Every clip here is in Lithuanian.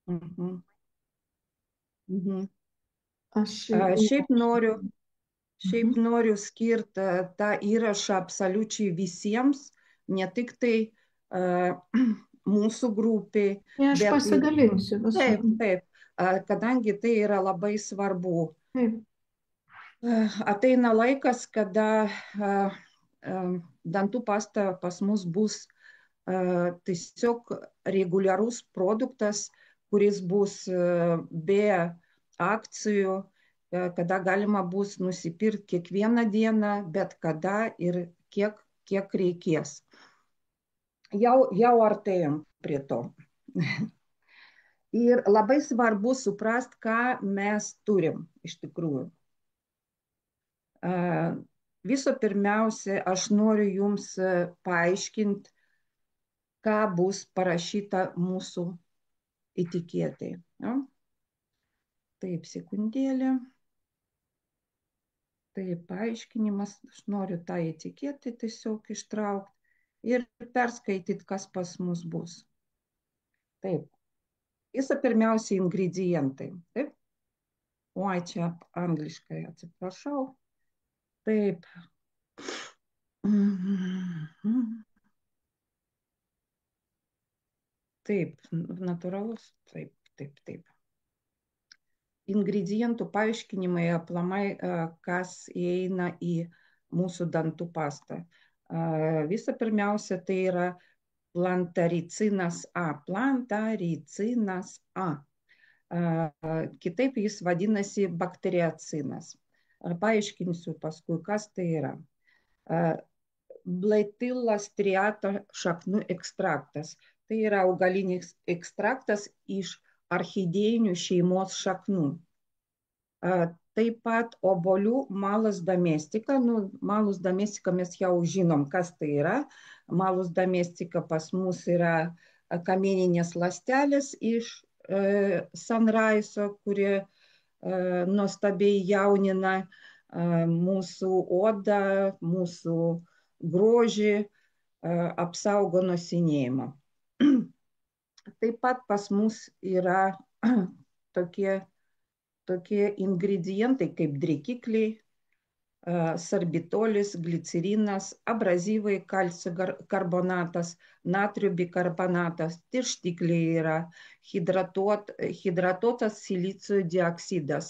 Mhm. Mhm. Aš Šiaip noriu, Mhm. šiaip noriu skirti tą įrašą absoliučiai visiems, ne tik tai mūsų grupiai, Ne, aš bet ir pasidalinsiu visur. taip, taip, kadangi tai yra labai svarbu. Taip, Ateina laikas, kada dantų pasta pas mus bus tiesiog reguliarus produktas, kuris bus be akcijų, kada galima bus nusipirkti kiekvieną dieną, bet kada ir kiek reikės. Jau artėjom prie to. Ir labai svarbu suprast, ką mes turim iš tikrųjų. Viso pirmiausia, aš noriu Jums paaiškinti, ką bus parašyta mūsų etiketėje. Ja? Taip, sekundėlė. Taip, paaiškinimas. Aš noriu tą etiketę tiesiog ištraukti ir perskaityti, kas pas mus bus. Taip, viso pirmiausia, ingredientai. Taip, oi, čia angliškai, atsiprašau. Taip. Taip, natūralus. Taip, taip, taip. Ingredientų paaiškinimai aplamai, kas įeina į mūsų dantų pastą. Visa pirmiausia, tai yra plantaricinas A. Plantaricinas A. Kitaip jis vadinasi bakteriacinas. Paaiškinsiu paskui, kas tai yra. Blaetilla striata šaknų ekstraktas. Tai yra augalinis ekstraktas iš orchidėjinių šeimos šaknų. Taip pat obuolių malus domestika. Malus domestika mes jau žinom, kas tai yra. Malus domestika pas mus yra kamieninės ląstelės iš sanraiso, kurie nuostabiai jaunina mūsų odą, mūsų grožį, apsaugo nuo senėjimo. Taip pat pas mus yra tokie ingredientai kaip drėkikliai, sorbitolis, glicerinas, abrazyvai, kalcio karbonatas, natrio bikarbonatas, tirštikliai yra hidratuotas silicio dioksidas,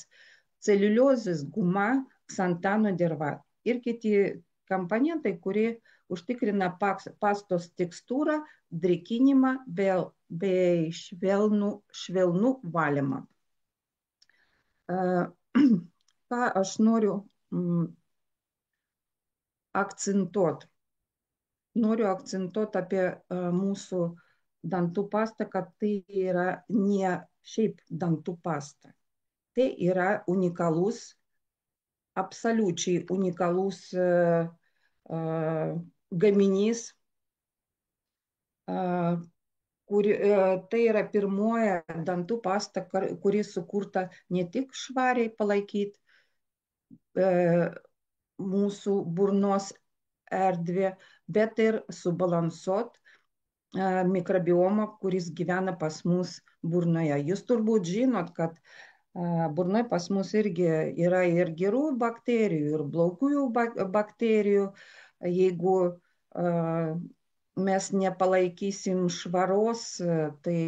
celiuliozės guma, ksantano dervat ir kiti komponentai, kurie užtikrina pastos tekstūrą, drėkinimą bei švelnų valymą. Ką aš noriu akcentuoti. Noriu akcentuoti apie mūsų dantų pastą, kad tai yra ne šiaip dantų pasta. Tai yra unikalus, absoliučiai unikalus gaminys, tai yra pirmoji dantų pasta, kuri sukurta ne tik švariai palaikyti mūsų burnos erdvę, bet ir subalansuot mikrobiomą, kuris gyvena pas mus burnoje. Jūs turbūt žinot, kad burnoje pas mus irgi yra ir gerų bakterijų, ir blogųjų bakterijų. Jeigu mes nepalaikysim švaros, tai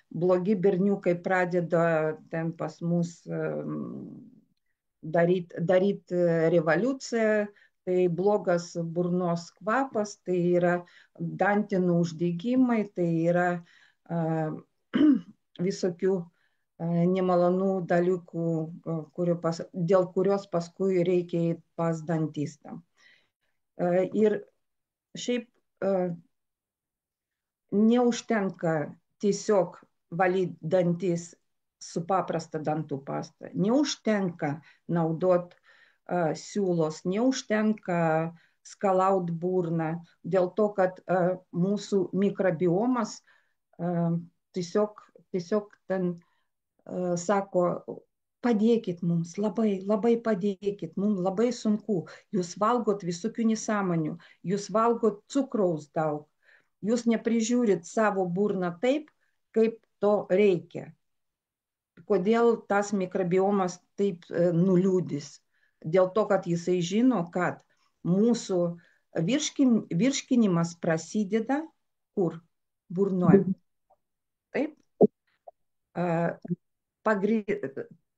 blogi berniukai pradeda ten pas mus daryt revoliuciją, tai blogas burnos kvapas, tai yra dantenų uždegimai, tai yra visokių nemalonų dalykų, dėl kurios paskui reikia eiti pas dantistą. Ir šiaip neužtenka tiesiog valyti dantis su paprasta dantų pasta. Neužtenka naudot siūlos, neužtenka skalaut burną, dėl to, kad mūsų mikrobiomas tiesiog ten sako, padėkit mums, labai, labai padėkit, mums labai sunku, jūs valgot visokių nesąmonių, jūs valgot cukraus daug, jūs neprižiūrit savo burną taip, kaip to reikia. kodėl tas mikrobiomas taip nuliūdis? Dėl to, kad jisai žino, kad mūsų virškinimas prasideda kur? Burnoje. Taip?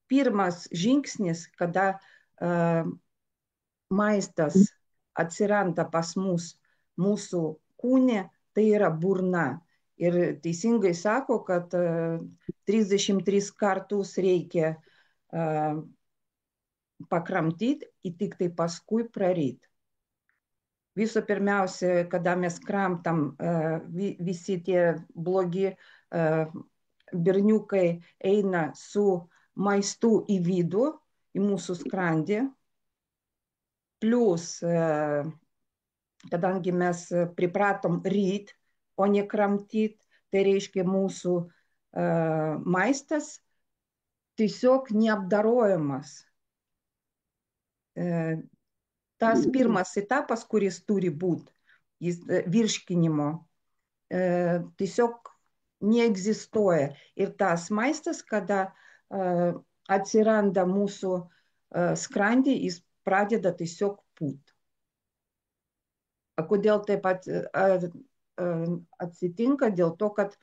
Pirmas žingsnis, kada maistas atsiranda pas mus mūsų kūne, tai yra burna. Ir teisingai sako, kad 33 kartus reikia pakramtyti ir tik tai paskui praryti. Visų pirmiausia, kada mes kramtam, visi tie blogi berniukai eina su maistu į vidų, į mūsų skrandį. Plius, kadangi mes pripratom ryt, o ne kramtyt, tai reiškia mūsų maistas tiesiog neapdarojamas. Tas pirmas etapas, kuris turi būti virškinimo, tiesiog neegzistuoja. Ir tas maistas, kada atsiranda mūsų skrandį, jis pradeda tiesiog pūt. Kodėl taip pat atsitinka? Dėl to, kad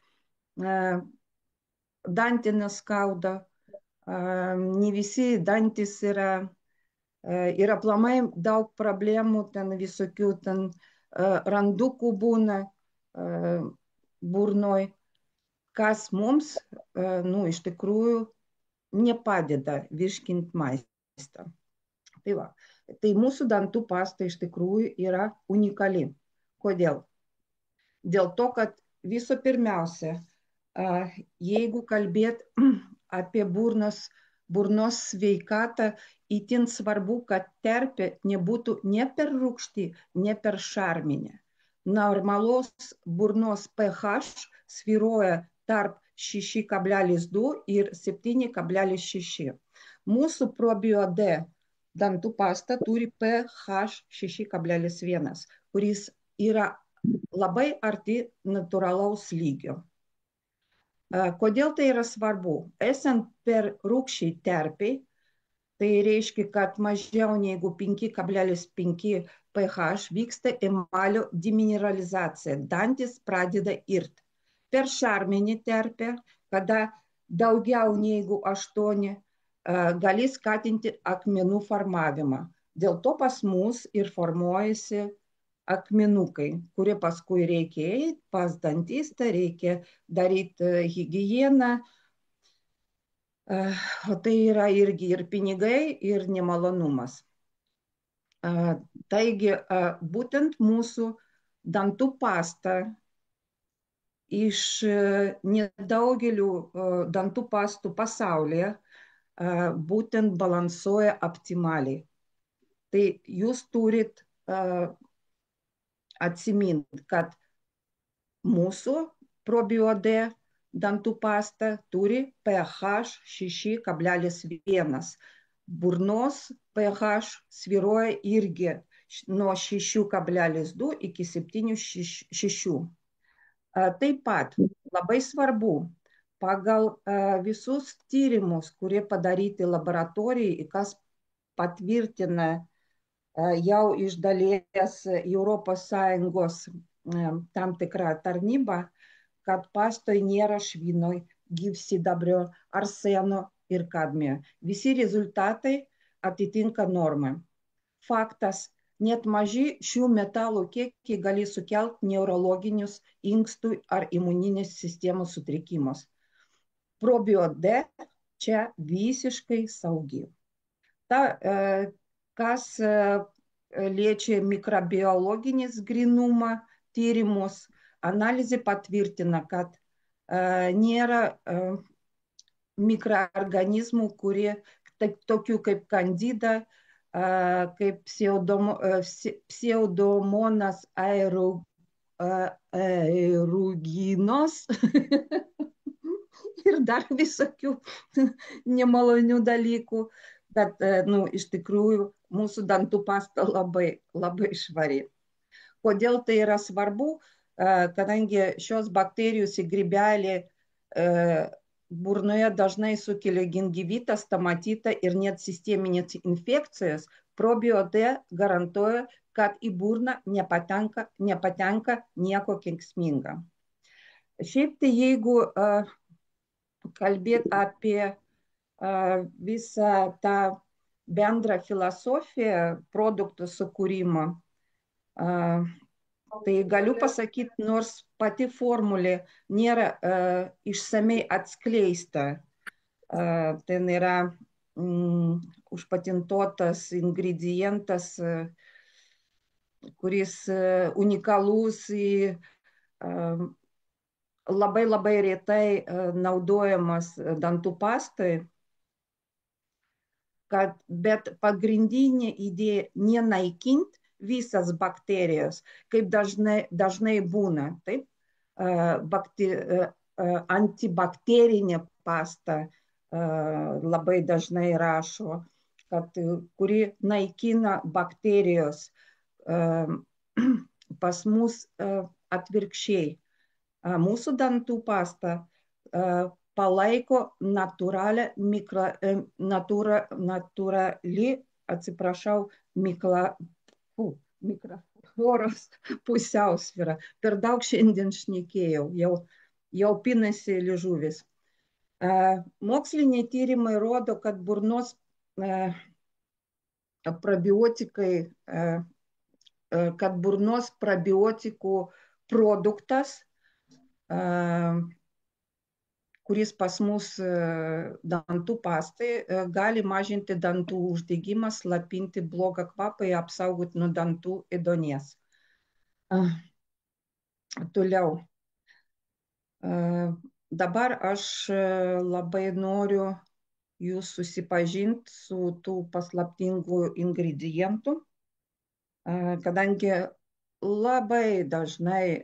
dantį neskauda, ne visi dantys yra, ir aplamai daug problemų, ten visokių ten randukų būna burnoj, kas mums, iš tikrųjų, nepadeda virškinti maistą. Tai va, tai mūsų dantų pasta iš tikrųjų yra unikali. Kodėl? Dėl to, kad visų pirmiausia, jeigu kalbėt apie burnos sveikatą, itin svarbu, kad terpė nebūtų ne per rūgšti, ne per šarminė. Normalos burnos pH svyruoja tarp 6,2 ir 7,6. Mūsų ProBioD dantų pasta turi pH 6,1, kuris yra labai arti natūralaus lygio. Kodėl tai yra svarbu? Esant per rūgščiai terpiai, tai reiškia, kad mažiau negu 5,5 pH vyksta emalio demineralizacija. Dantis pradeda irti. Per šarminį terpę, kada daugiau negu 8, gali skatinti akmenų formavimą. Dėl to pas mus ir formuojasi akmenukai, kurie paskui reikia eiti pas dantistą, reikia daryti higieną. O tai yra irgi ir pinigai, ir nemalonumas. Taigi, būtent mūsų dantų pasta iš nedaugelių dantų pastų pasaulyje būtent balansuoja optimaliai. Tai jūs turit atsiminti, kad mūsų ProBioD dantų pasta turi pH 6,1. Burnos pH svyruoja irgi nuo 6,2 iki 7,6. Taip pat labai svarbu, pagal visus tyrimus, kurie padaryti laboratorijai, kas patvirtina jau iš dalies ES tam tikrą tarnybą, kad pastoj nėra švinoj, gyvsidabrio, arseno ir kadmio. Visi rezultatai atitinka normą. Faktas, net maži šių metalų kiekiai gali sukelti neurologinius, inkstų ar imuninės sistemos sutrikimus. ProBioD čia visiškai saugi. Kas liečia mikrobiologinis grinumą, tyrimus, analizė patvirtina, kad nėra mikroorganizmų, kurie tokių kaip kandida, kaip pseudomonas aeruginos ir dar visokių nemalonių dalykų, bet iš tikrųjų mūsų dantų pasta labai, labai švari. Kodėl tai yra svarbu? Kadangi šios bakterijos į grybelį burnoje dažnai sukelia gingivitą, stomatitą ir net sisteminės infekcijas, probiote garantuoja, kad į burną nepatenka nieko kenksminga. Šiaip tai jeigu kalbėt apie visą tą bendrą filosofiją produktų sukūrimo, tai galiu pasakyti, nors pati formulė nėra išsamei atskleista, ten yra užpatentuotas ingredientas, kuris unikalus į labai labai retai naudojamas dantų pastai, bet pagrindinė idėja nenaikinti visas bakterijas, kaip dažnai būna, taip, antibakterinė pasta labai dažnai rašo, kad kuri naikina bakterijos, pas mus atvirkščiai. Mūsų dantų pasta palaiko natūrali, atsiprašau, mikrofloros pusiausvyrą. Per daug šiandien šnekėjau, jau pinasi liežuvis. Moksliniai tyrimai rodo, kad burnos probiotikai, kad burnos probiotikų produktas, kuris pas mus dantų pastai, gali mažinti dantų uždegimą, slapinti blogą kvapą ir apsaugoti nuo dantų ėduonies. Toliau. Dabar aš labai noriu jūs susipažinti su tų paslaptingų ingredientų, kadangi labai dažnai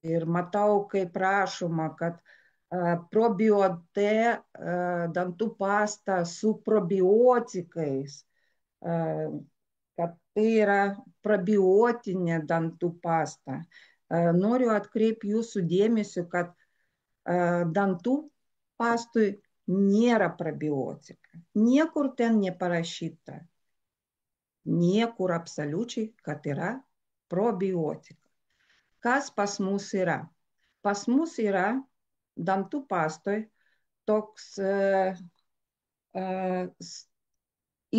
ir matau, kaip rašoma, kad probiote dantų pasta su probiotikais, kad tai yra probiotinė dantų pasta. Noriu atkreipti jūsų dėmesį, kad dantų pastui nėra probiotika. Niekur ten neparašyta. Niekur absoliučiai, kad yra probiotika. Kas pas mus yra? Pas mus yra dantų pastoj toks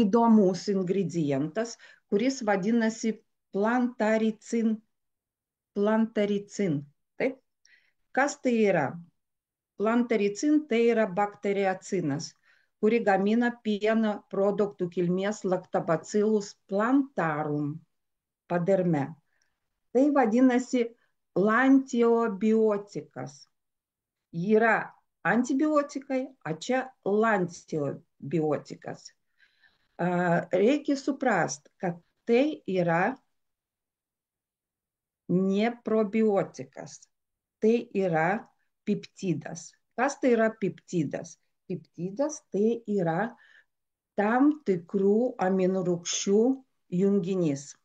įdomus ingredientas, kuris vadinasi plantaricin. Taip? Kas tai yra? Plantaricin tai yra bakteriacinas, kuri gamina pieno produktų kilmės lactobacillus plantarum paderme. Tai vadinasi lantibiotikas. Yra antibiotikai, o čia lantibiotikas. Reikia suprasti, kad tai yra ne probiotikas, tai yra peptidas. Kas tai yra peptidas? Peptidas tai yra tam tikrų aminorūgščių junginys.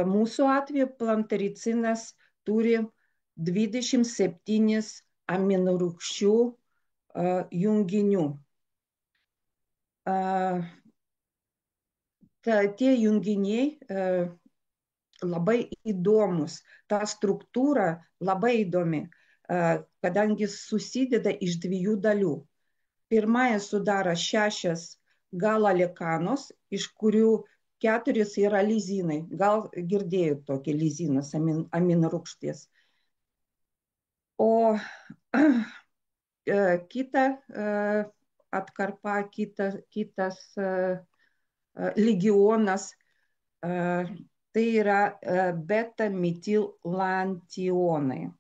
Mūsų atveju plantaricinas turi 27 aminorūgščių junginių. Tie junginiai labai įdomus, ta struktūra labai įdomi, kadangi susideda iš 2 dalių. Pirmąją sudaro 6 galalekanos, iš kurių 4 yra lizinai. Gal girdėjot tokį lizinas, aminorūgšties. O kita atkarpa, kitas legionas, tai yra beta-metilantionai.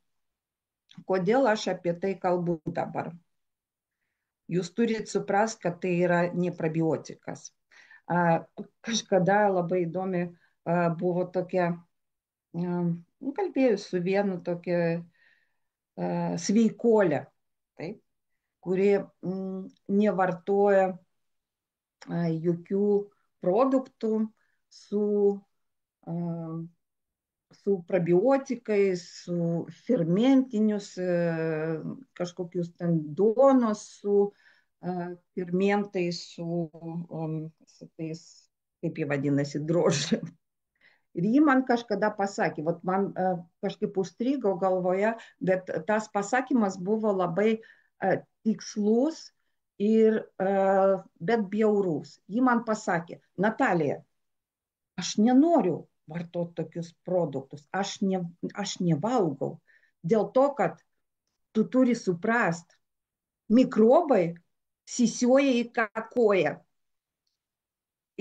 Kodėl aš apie tai kalbu dabar? Jūs turite suprasti, kad tai yra ne probiotikas. Kažkada labai įdomi buvo tokia, kalbėjau su vienu tokia sveikolė, taip, kuri nevartoja jokių produktų su su probiotikais, su fermentinius kažkokius ten duonos, su fermentais, su tais, kaip jie vadinasi, drožžiai. Ir ji man kažkada pasakė, vat man kažkaip užstrigo galvoje, bet tas pasakymas buvo labai tikslus ir bet bjaurus. Ji man pasakė, Natalija, aš nenoriu vartoti tokius produktus, aš nevalgau. Dėl to, kad tu turi suprast, mikrobai sisioja į kakoją.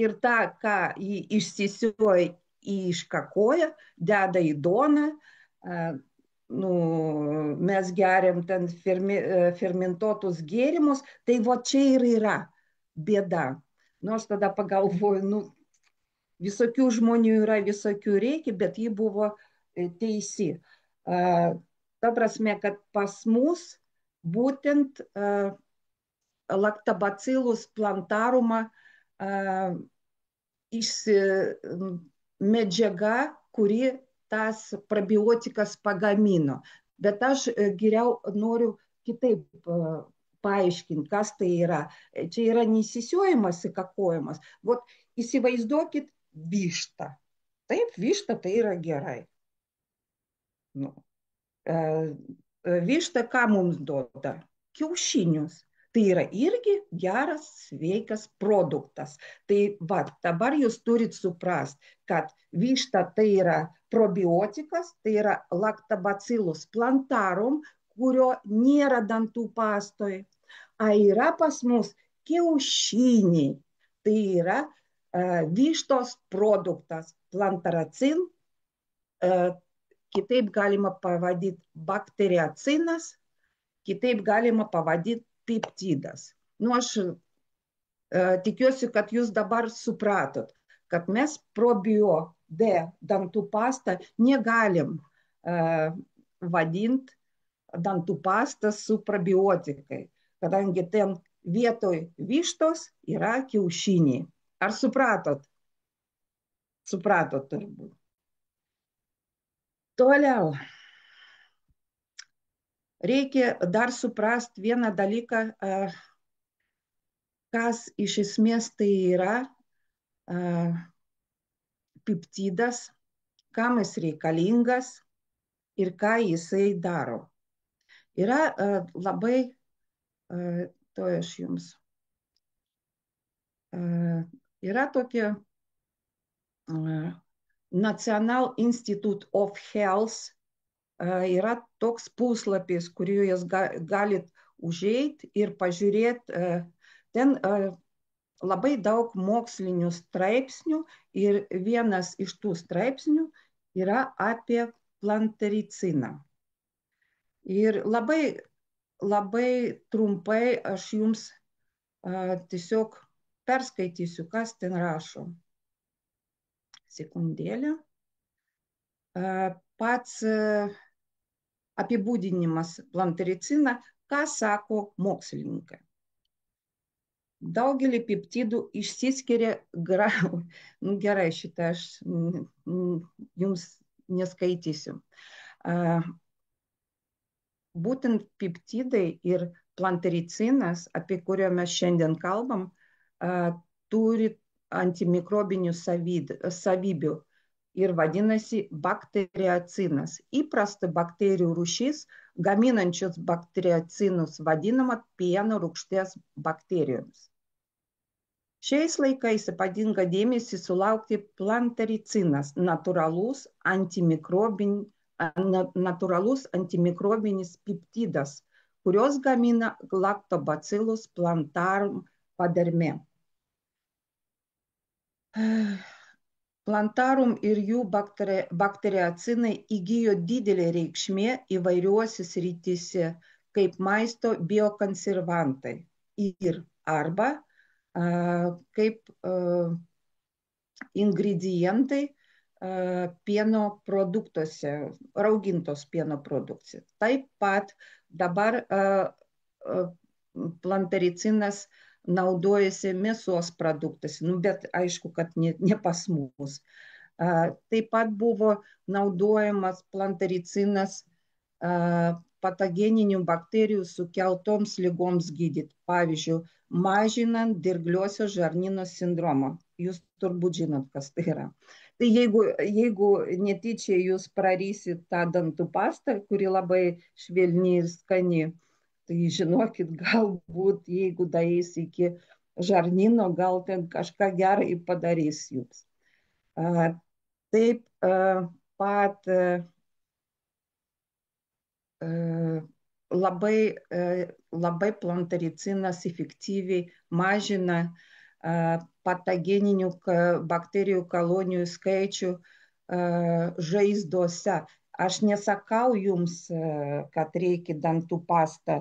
Ir tą, ką jį išsisioja iškakoja, deda į doną, nu, mes geriam ten fermentuotus gėrimus, tai va čia ir yra bėda. Nu, aš tada pagalvoju, nu, visokių žmonių yra, visokių reikia, bet ji buvo teisi. Ta prasme, kad pas mus būtent lactobacillus plantarumą medžiaga, kuri tas probiotikas pagamino. Bet aš geriau noriu kitaip paaiškinti, kas tai yra. Čia yra nesisiojimas, įkakojimas. Vat įsivaizduokit vištą. Taip, višta tai yra gerai. Nu, višta ką mums duoda? Kiaušinius. Tai yra irgi geras, sveikas produktas. Tai va, dabar jūs turit suprast, kad višta tai yra probiotikas, tai yra lactobacillus plantarum, kurio nėra dantų pastoj. A yra pas mus kiaušiniai. Tai yra vištos produktas. Plantaracin, kitaip galima pavadinti bakteriacinas, kitaip galima pavadinti peptidas. Nu, aš tikiuosi, kad jūs dabar supratot, kad mes probio D dantų pastą negalim vadinti dantų pastą su probiotikai, kadangi ten vietoj vištos yra kiaušiniai. Ar supratot? Supratot turbūt. Toliau. Reikia dar suprast vieną dalyką, kas iš esmės tai yra peptidas, kam jis reikalingas ir ką jisai daro. Yra labai, to aš jums, yra tokia National Institute of Health, yra toks puslapis, kurį jūs galit užeiti ir pažiūrėti. Ten labai daug mokslinių straipsnių ir vienas iš tų straipsnių yra apie plantariciną. Ir labai, labai trumpai aš jums tiesiog perskaitysiu, kas ten rašo. Sekundėlę. Pats apibūdinimas plantaricina, ką sako mokslininkai. Daugelį peptidų išsiskiria, nu gerai, šitą aš jums neskaitysiu. Būtent peptidai ir plantaricinas, apie kurio mes šiandien kalbam, turi antimikrobinių savybių ir vadinasi bakteriacinas. Įprasta bakterijų rūšis, gaminančios bakteriacinus, vadinama pieno rūgšties bakterijomis. Šiais laikais ypatinga dėmesį sulaukti plantaricinas, natūralus antimikrobinis peptidas, kurios gamina lactobacillus plantarum paderme. Plantarum ir jų bakteriacinai įgijo didelį reikšmė įvairiuose srityse, kaip maisto biokonservantai ir arba kaip ingredientai pieno produktuose, raugintos pieno produkcija. Taip pat dabar plantaricinas naudojasi mėsos produktuose, nu, bet aišku, kad ne pas mus. Taip pat buvo naudojamas plantaricinas patogeninių bakterijų sukeltoms ligoms gydyti. Pavyzdžiui, mažinant dirgliosios žarnyno sindromą. Jūs turbūt žinot, kas tai yra. Tai jeigu netyčia jūs prarysit tą dantų pastą, kuri labai švelni ir skani, tai žinokit, galbūt jeigu daeis iki žarnyno, gal ten kažką gerai padarys jums. Taip pat labai plantaricinas efektyviai mažina patogeninių bakterijų kolonijų skaičių žaizdose. Aš nesakau jums, kad reikia dantų pastą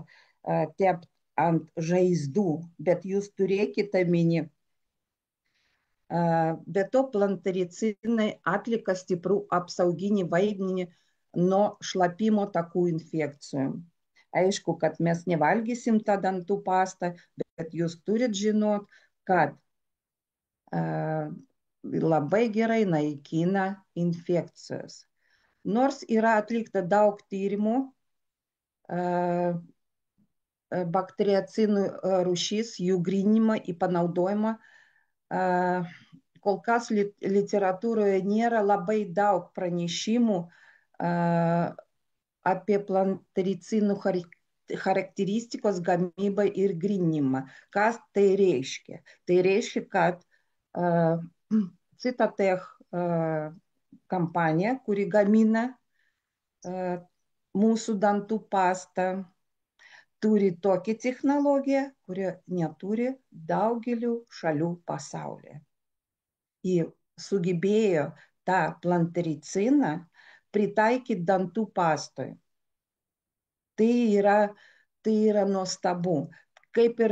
tepti ant žaizdų, bet jūs turėkite omeny. Be to, plantaricinai atlieka stiprų apsauginį vaidmenį nuo šlapimo takų infekcijų. Aišku, kad mes nevalgysim tą dantų pastą, bet jūs turit žinot, kad labai gerai naikina infekcijas. Nors yra atlikta daug tyrimų, bakteriacinų rūšis, jų gryninimą į panaudojimą, kol kas literatūroje nėra labai daug pranešimų apie plantaricinų charakteristikos gamybą ir gryninimą. Kas tai reiškia? Tai reiškia, kad Citatech kompanija, kuri gamina mūsų dantų pastą, turi tokią technologiją, kurią neturi daugelių šalių pasaulyje. Ji sugebėjo tą plantariciną pritaikyti dantų pastoj. Tai yra nuostabu. Kaip ir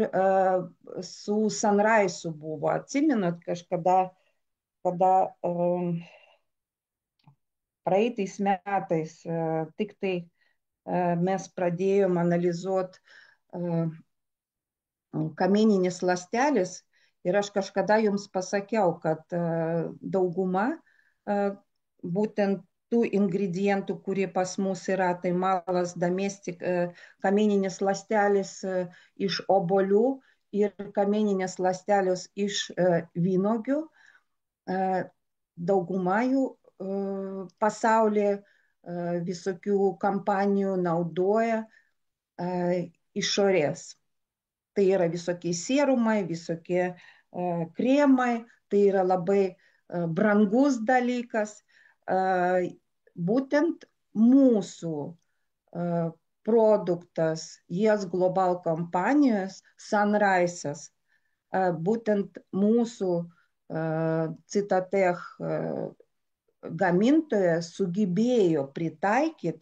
su Sunrise buvo. Atsimenat kažkada, kada praeitais metais tik tai mes pradėjom analizuoti kamieninės ląstelės ir aš kažkada jums pasakiau, kad dauguma būtent tų ingredientų, kurie pas mus yra, tai malas domestik, kamieninės ląstelės iš obuolių ir kamieninės ląstelės iš vynuogių. Dauguma jų pasaulyje visokių kompanijų naudoja išorės. Tai yra visokie serumai, visokie kremai, tai yra labai brangus dalykas. Būtent mūsų produktas, JS Global kompanijos Sunrise'as, būtent mūsų Citatech gamintojas sugebėjo pritaikyti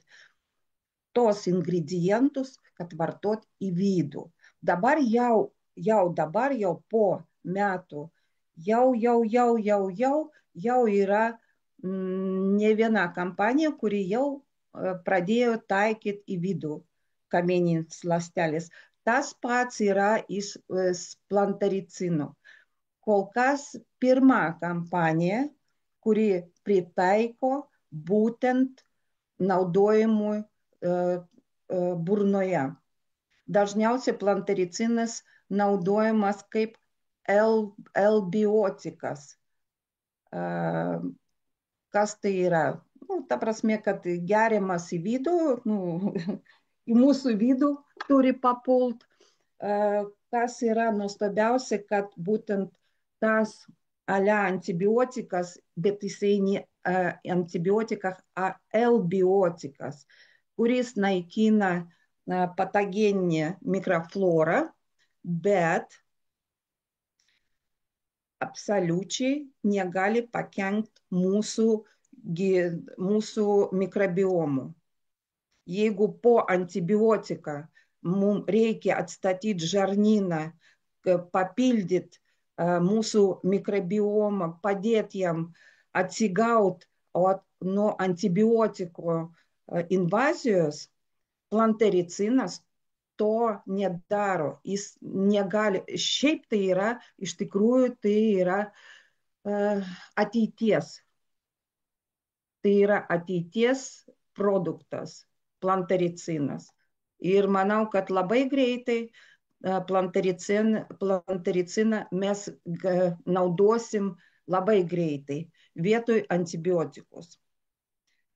tos ingredientus, kad vartot į vidų. Dabar jau po metų jau yra ne viena kompanija, kuri jau pradėjo taikyti į vidų kamieninės ląstelės. Tas pats yra iš plantaricino. Kol kas pirma kompanija, kuri pritaiko būtent naudojimui burnoje. Dažniausiai plantaricinas naudojamas kaip L-biotikas. Kas tai yra? Ta prasme, kad geriamas į vidų, į mūsų vidų turi papult. Kas yra nuostabiausia, kad būtent tas antibiotikas, bet jisai ne antibiotikas, L-biotikas, kuris naikina patogeninę mikroflorą, bet absoliučiai negali pakenkti mūsų mikrobiomų. Jeigu po antibiotiką mums reikia atstatyti žarnyną, papildyti mūsų mikrobiomą, padėti jam atsigauti nuo antibiotiko invazijos, plantaricinas to nedaro. Jis negali, šiaip tai yra, iš tikrųjų tai yra ateities tai yra ateities produktas, plantaricinas. Ir manau, kad labai greitai plantariciną mes naudosim labai greitai vietoj antibiotikus.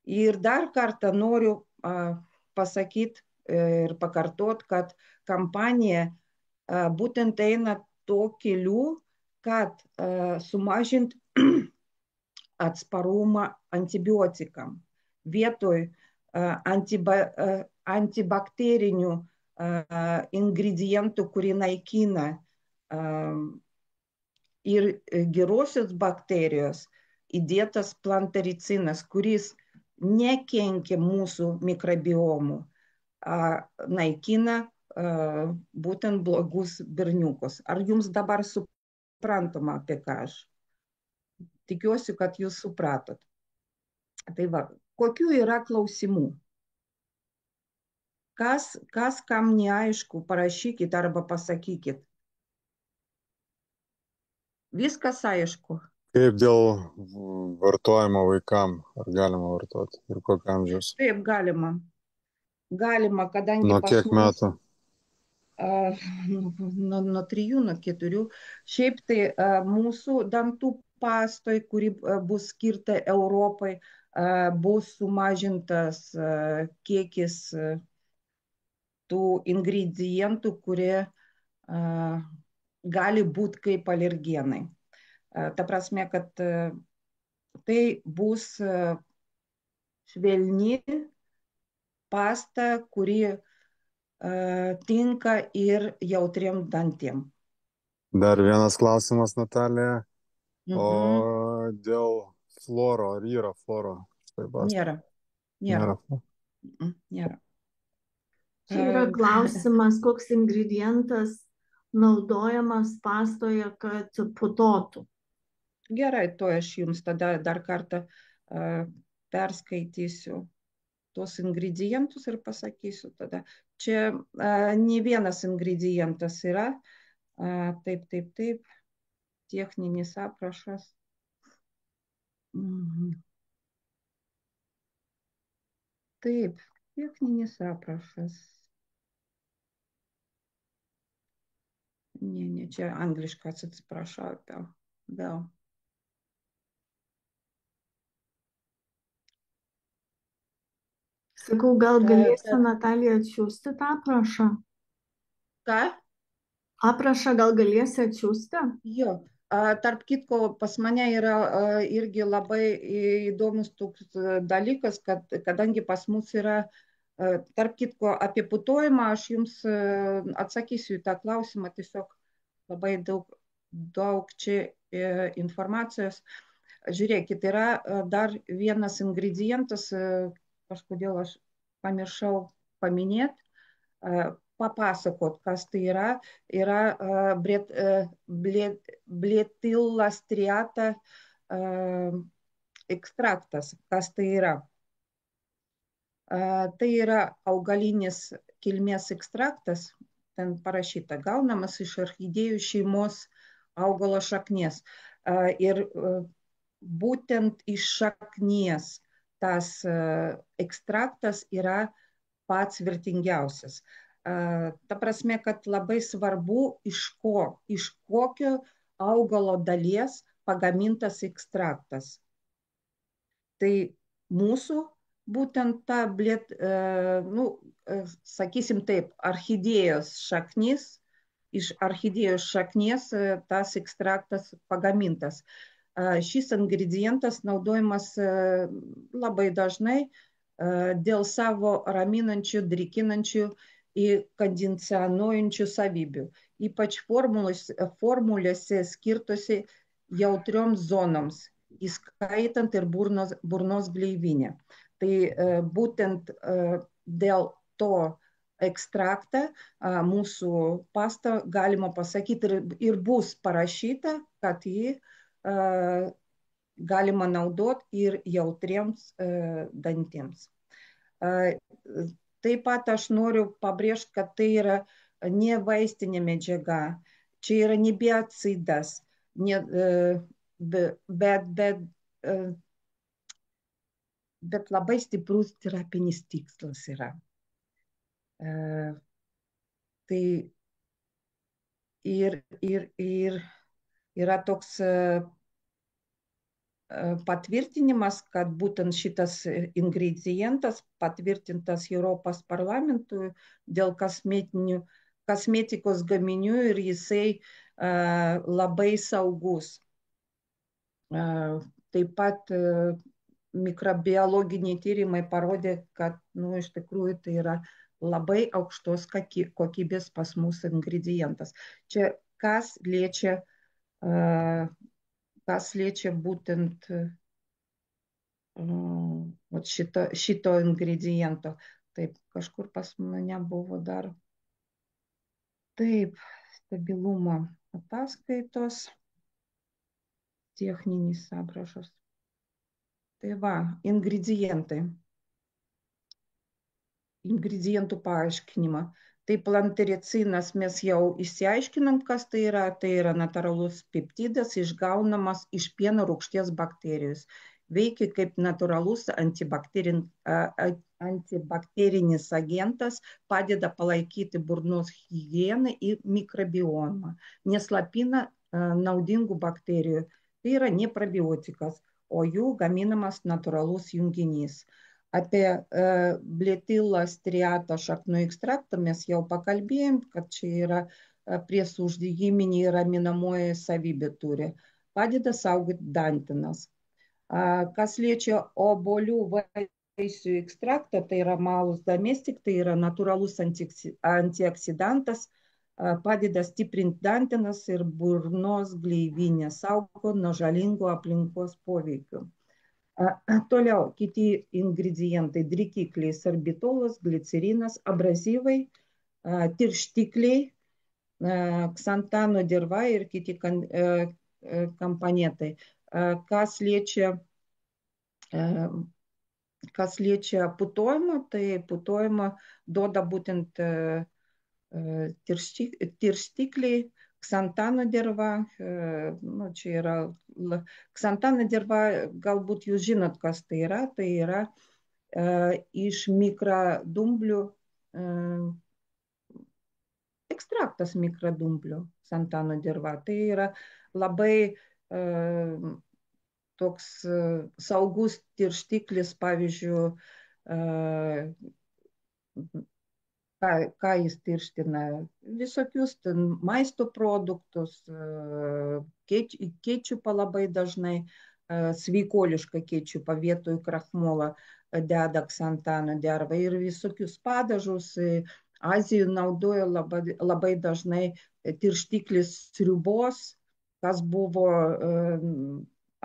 Ir dar kartą noriu pasakyti ir pakartot, kad kampanija būtent eina tuo keliu, kad sumažinti atsparumą antibiotikam. Vietoj antibakterinių ingredientų, kurie naikina ir gerosios bakterijos, įdėtas plantaricinas, kuris nekenkia mūsų mikrobiomų, naikina būtent blogus berniukus. Ar jums dabar suprantama, apie ką aš? Tikiuosi, kad jūs supratot. Tai va, kokių yra klausimų? Kas kam neaišku, parašykit arba pasakykit. Viskas aišku. Kaip dėl vartojimo vaikam? Ar galima vartoti? Ir kokio amžiaus? Taip, galima. Galima, kadangi Nuo pas kiek mus metų? nuo 3, nuo 4. Šiaip tai mūsų dantų pastoj, kuri bus skirta Europai, bus sumažintas kiekis tų ingredientų, kurie gali būti kaip alergenai. Ta prasme, kad tai bus švelni pasta, kuri tinka ir jautriem dantiem. Dar vienas klausimas, Natalija. O Mhm. dėl fluoro, ar yra fluoro? Nėra. Nėra. Nėra. Čia yra klausimas, koks ingredientas naudojamas pastoje, kad putotų. Gerai, to aš jums tada dar kartą perskaitysiu tuos ingredientus ir pasakysiu tada. Čia ne vienas ingredientas yra. Taip. Techninis aprašas. Taip, techninis aprašas. Ne, čia angliškas, atsiprašau. Vėl. Sakau, gal galėsi, Natalija, atsiųsti tą aprašą? Ką? Aprašą gal galėsi atsiųsti? Jo. Tarp kitko, pas mane yra irgi labai įdomus toks dalykas, kad kadangi pas mus yra, tarp kitko, apie putojimą, aš jums atsakysiu į tą klausimą, tiesiog labai daug čia informacijos. Žiūrėkit, yra dar vienas ingredientas, kažkodėl aš pamiršau paminėti, papasakot, kas tai yra bletilла striata ekstraktas. Kas tai yra? Tai yra augalinis kilmės ekstraktas, ten parašyta, gaunamas iš orchidėjų šeimos augalo šaknies. Ir būtent iš šaknies tas ekstraktas yra pats vertingiausias. Ta prasme, kad labai svarbu, iš kokio augalo dalies pagamintas ekstraktas. Tai mūsų būtent ta, sakysim taip, orchidėjos šaknis, iš orchidėjos šaknies tas ekstraktas pagamintas. Šis ingredientas naudojamas labai dažnai dėl savo raminančių, drikinančių ir kondicionuojančių savybių, ypač formulėse skirtose jautrioms zonoms, įskaitant ir burnos gleivinę. Tai būtent dėl to ekstraktą mūsų pastą galima pasakyti ir bus parašyta, kad jį galima naudoti ir jautriems dantims. Taip pat aš noriu pabrėžti, kad tai yra ne vaistinė medžiaga, čia yra ne biocidas, bet bet labai stiprus terapinis tikslas yra. Tai ir yra toks patvirtinimas, kad būtent šitas ingredientas patvirtintas Europos parlamentui dėl kosmetikos gaminių ir jisai labai saugus. Taip pat mikrobiologiniai tyrimai parodė, kad iš tikrųjų tai yra labai aukštos kokybės pas mus ingredientas. Čia kas liečia būtent šito ingrediento. Taip, kažkur pas mane buvo dar. Taip, stabilumo ataskaitos, techninis aprašas. Tai va, ingredientų paaiškinimą. Tai plantericinas mes jau išsiaiškinom, kas tai yra. Tai yra natūralus peptidas išgaunamas iš pieno rūgšties bakterijos. Veikia kaip natūralus antibakterinis agentas, padeda palaikyti burnos higieną ir mikrobiomą, neslapina naudingų bakterijų. Tai yra ne probiotikas, o jų gaminamas natūralus junginys. Apie bletilą striatą šaknų ekstraktą mes jau pakalbėjom, kad čia yra priešuždegiminė raminamoji savybė turi. Padeda saugoti dantenas. Kas liečia obuolių vaisių ekstraktą, tai yra malus domestic, tai yra natūralus antioksidantas, padeda stiprinti dantenas ir burnos gleivinę, saugo nuo žalingų aplinkos poveikių. Toliau kiti ingredientai: drykikliai, sorbitolas, glicerinas, abrazyvai, tirštikliai, ksantano dirva ir kiti komponentai. Kas liečia putojimą, tai putojimą duoda būtent tirštikliai, ksantano dirva. Čia yra ksantano dirva, galbūt jūs žinot, kas tai yra. Tai yra iš mikrodumblių, ekstraktas mikrodumblių, ksantano dirva. Tai yra labai toks saugus tirštiklis, pavyzdžiui, ką jis tirština, visokius maisto produktus, kečupą labai dažnai, sveikolišką kečupą vietoj krachmolo deda ksantano dervą ir visokius padažus. Azijoje naudoja labai dažnai tirštiklis sriubos. Kas buvo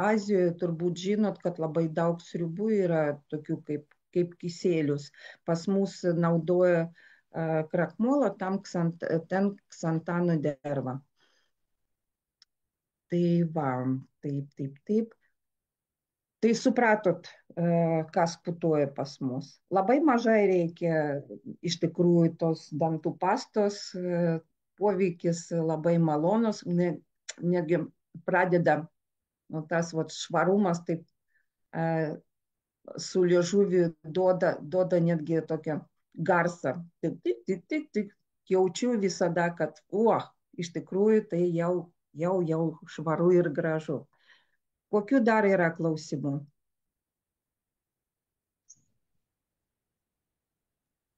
Azijoje, turbūt žinot, kad labai daug sriubų yra tokių kaip kiselius. Pas mus naudoja krakmolo, ten ksantano derva. Tai va, taip. Tai supratot, kas putoja pas mus. Labai mažai reikia iš tikrųjų tos dantų pastos, poveikis labai malonus, netgi pradeda tas švarumas taip su liežuviu duoda netgi tokią garsą. Tik jaučiu visada, kad iš tikrųjų tai jau švaru ir gražu. Kokių dar yra klausimų?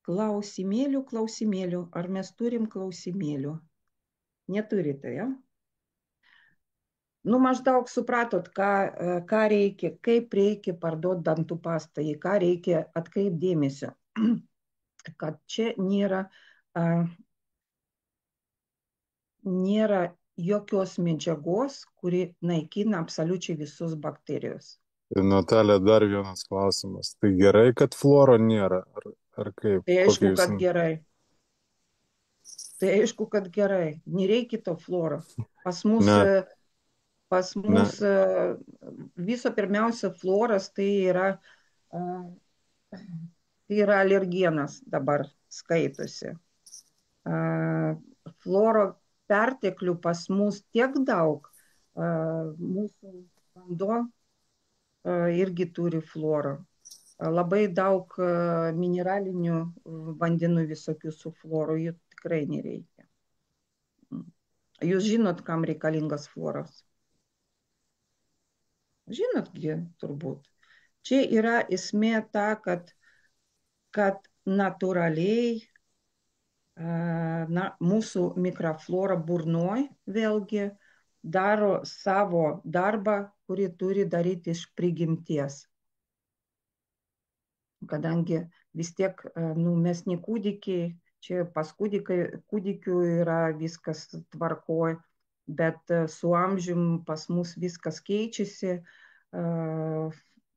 Klausimėlių. Ar mes turim klausimėlių? Neturite, ja? Maždaug supratot, ką reikia, kaip reikia parduoti dantų pastą, į ką reikia atkreipti dėmesio. Kad čia nėra jokios medžiagos, kuri naikina absoliučiai visus bakterijos. Natalija, dar vienas klausimas. Tai gerai, kad fluoro nėra? Ar kaip? Tai aišku, kad gerai. Nereikia to fluoro. Pas mus viso pirmiausia fluoras tai yra alergenas dabar skaitosi. Fluoro perteklių pas mus tiek daug. Mūsų vanduo irgi turi fluoro. Labai daug mineralinių vandenų visokių su fluoru jų tikrai nereikia. Jūs žinot, kam reikalingas fluoras? Žinotgi turbūt. Čia yra esmė ta, kad natūraliai mūsų mikroflora burnoj vėlgi daro savo darbą, kurį turi daryti iš prigimties. Kadangi vis tiek mes ne kūdikiai, čia pas kūdikių yra viskas tvarkoj, bet su amžium pas mus viskas keičiasi,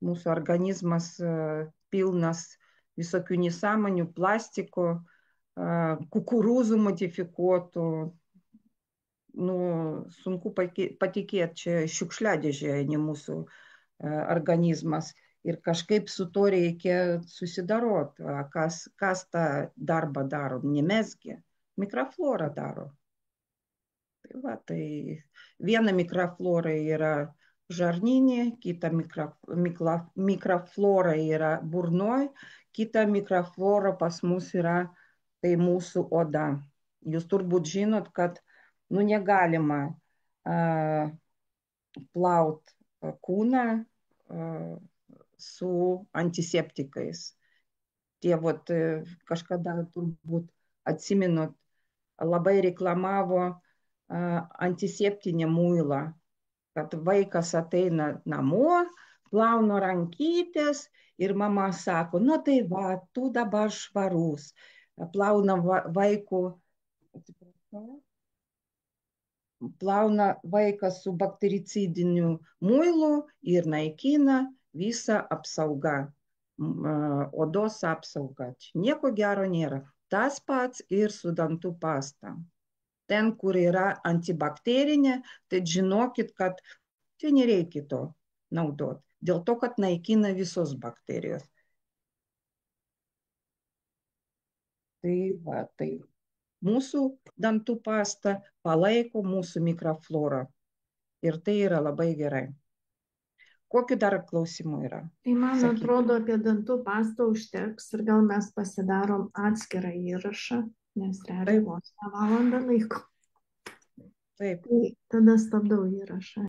mūsų organizmas pilnas visokių nesąmonių, plastiko, kukurūzų modifikuotų, sunku patikėti, čia šiukšliadėžė, ne mūsų organizmas. Ir kažkaip su to reikia susidarot. Kas tą darbą daro? Ne mesgi, mikroflora daro. Tai va, tai viena mikroflora yra žarnyne, kita mikroflora yra burnoj, kita mikroflora pas mus yra tai mūsų oda. Jūs turbūt žinot, kad negalima plaut kūną su antiseptikais. Tie kažkada turbūt atsimenot, labai reklamavo antiseptinę muilą, kad vaikas ateina namo, plauna rankytės ir mama sako, tai va, tu dabar švarus. Plauna vaikas su baktericidiniu muilu ir naikina visą apsaugą, odos apsaugą. Nieko gero nėra. Tas pats ir su dantų pasta. Ten, kur yra antibakterinė, tai žinokit, kad čia nereikia to naudoti. Dėl to, kad naikina visos bakterijos. Tai va, tai mūsų dantų pasta palaiko mūsų mikroflorą. Ir tai yra labai gerai. Kokių dar klausimų yra? Tai man atrodo, apie dantų pastą užteks ir gal mes pasidarom atskirą įrašą, nes realiai vos valandą laiko. Taip. Tai tada stabdau įrašą.